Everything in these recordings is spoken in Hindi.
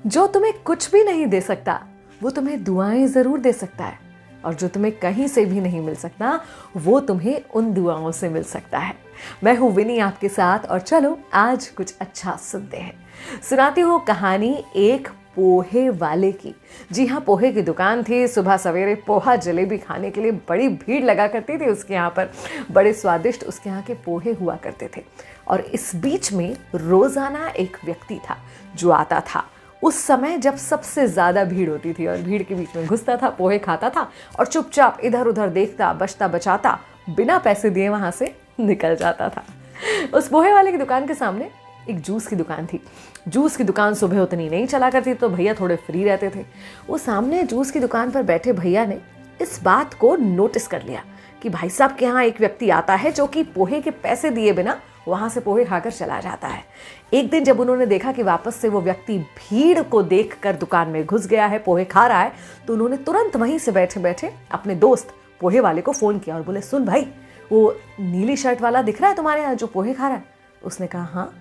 जो तुम्हें कुछ भी नहीं दे सकता वो तुम्हें दुआएं जरूर दे सकता है, और जो तुम्हें कहीं से भी नहीं मिल सकता वो तुम्हें उन दुआओं से मिल सकता है। मैं हूं विनी आपके साथ, और चलो आज कुछ अच्छा सुनते हैं। सुनाती हूँ कहानी एक पोहे वाले की। जी हाँ, पोहे की दुकान थी। सुबह सवेरे पोहा जलेबी खाने के लिए बड़ी भीड़ लगा करती थी उसके यहाँ पर। बड़े स्वादिष्ट उसके यहाँ के पोहे हुआ करते थे। और इस बीच में रोजाना एक व्यक्ति था जो आता था उस समय जब सबसे ज़्यादा भीड़ होती थी, और भीड़ के बीच में घुसता था, पोहे खाता था और चुपचाप इधर उधर देखता, बचता बचाता बिना पैसे दिए वहाँ से निकल जाता था। उस पोहे वाले की दुकान के सामने एक जूस की दुकान थी। जूस की दुकान सुबह उतनी नहीं चला करती, तो भैया थोड़े फ्री रहते थे। वो सामने जूस की दुकान पर बैठे भैया ने इस बात को नोटिस कर लिया कि भाई साहब के यहाँ एक व्यक्ति आता है जो कि पोहे के पैसे दिए बिना वहां से पोहे खाकर चला जाता है। एक दिन जब उन्होंने देखा कि वापस से वो व्यक्ति भीड़ को देखकर दुकान में घुस गया है, पोहे खा रहा है, तो उन्होंने तुरंत वहीं से बैठे बैठे अपने दोस्त पोहे वाले को फोन किया और बोले, सुन भाई, वो नीली शर्ट वाला दिख रहा है तुम्हारे यहाँ जो पोहे खा रहा है? उसने कहा हाँ।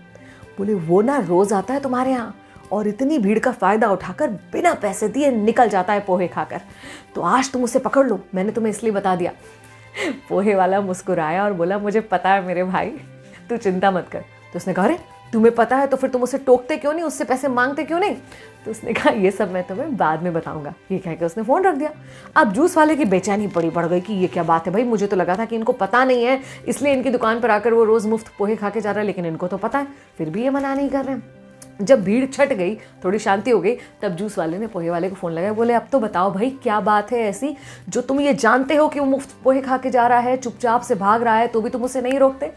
बोले, वो ना रोज आता है तुम्हारे यहाँ और इतनी भीड़ का फायदा उठाकर बिना पैसे दिए निकल जाता है पोहे खाकर, तो आज तुम उसे पकड़ लो, मैंने तुम्हें इसलिए बता दिया। पोहे वाला मुस्कुराया और बोला, मुझे पता है मेरे भाई, तू चिंता मत कर। तो उसने कहा, अरे तुम्हें पता है तो फिर तुम उसे टोकते क्यों नहीं, उससे पैसे मांगते क्यों नहीं? तो उसने कहा, ये सब मैं तुम्हें बाद में बताऊंगा। ये कह के उसने फोन रख दिया। अब जूस वाले की बेचैनी बड़ी बढ़ गई कि ये क्या बात है भाई, मुझे तो लगा था कि इनको पता नहीं है इसलिए इनकी दुकान पर आकर वो रोज मुफ्त पोहे खा के जा रहा है, लेकिन इनको तो पता है, फिर भी ये मना नहीं कर रहे हैं। जब भीड़ छट गई, थोड़ी शांति हो गई, तब जूस वाले ने पोहे वाले को फोन लगाया। बोले, अब तो बताओ भाई, क्या बात है ऐसी जो तुम ये जानते हो कि वो मुफ्त पोहे खा के जा रहा है, चुपचाप से भाग रहा है, तो भी तुम उसे नहीं रोकते?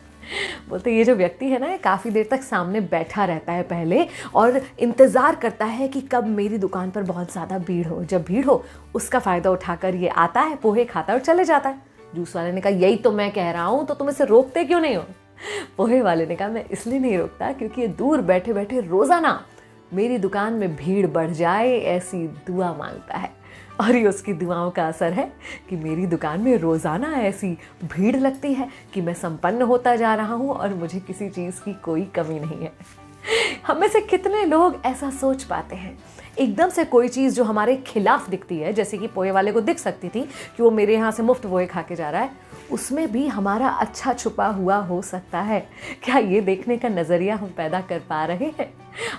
बोलते, ये जो व्यक्ति है ना, ये काफ़ी देर तक सामने बैठा रहता है पहले और इंतज़ार करता है कि कब मेरी दुकान पर बहुत ज़्यादा भीड़ हो। जब भीड़ हो उसका फ़ायदा उठाकर ये आता है, पोहे खाता है और चले जाता है। जूस वाले ने कहा, यही तो मैं कह रहा हूँ, तो तुम इसे रोकते क्यों नहीं हो? पोहे वाले ने कहा, मैं इसलिए नहीं रोकता क्योंकि ये दूर बैठे बैठे रोज़ाना मेरी दुकान में भीड़ बढ़ जाए ऐसी दुआ मांगता है, और ये उसकी दुआओं का असर है कि मेरी दुकान में रोज़ाना ऐसी भीड़ लगती है कि मैं संपन्न होता जा रहा हूँ और मुझे किसी चीज़ की कोई कमी नहीं है। हम में से कितने लोग ऐसा सोच पाते हैं? एकदम से कोई चीज़ जो हमारे खिलाफ दिखती है, जैसे कि पोहे वाले को दिख सकती थी कि वो मेरे यहाँ से मुफ्त पोहे खा के जा रहा है, उसमें भी हमारा अच्छा छुपा हुआ हो सकता है। क्या ये देखने का नज़रिया हम पैदा कर पा रहे हैं?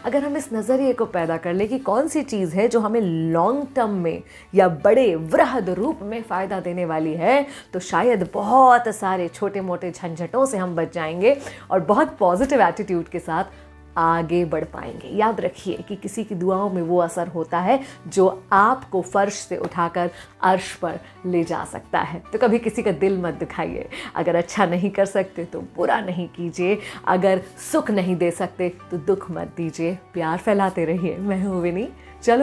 अगर हम इस नज़रिए को पैदा कर ले कि कौन सी चीज़ है जो हमें लॉन्ग टर्म में या बड़े वृहद रूप में फ़ायदा देने वाली है, तो शायद बहुत सारे छोटे मोटे झंझटों से हम बच जाएंगे और बहुत पॉजिटिव एटीट्यूड के साथ आगे बढ़ पाएंगे। याद रखिए कि किसी की दुआओं में वो असर होता है जो आपको फर्श से उठाकर अर्श पर ले जा सकता है। तो कभी किसी का दिल मत दुखाइए। अगर अच्छा नहीं कर सकते तो बुरा नहीं कीजिए। अगर सुख नहीं दे सकते तो दुख मत दीजिए। प्यार फैलाते रहिए। मैं हूँ विनी। चलो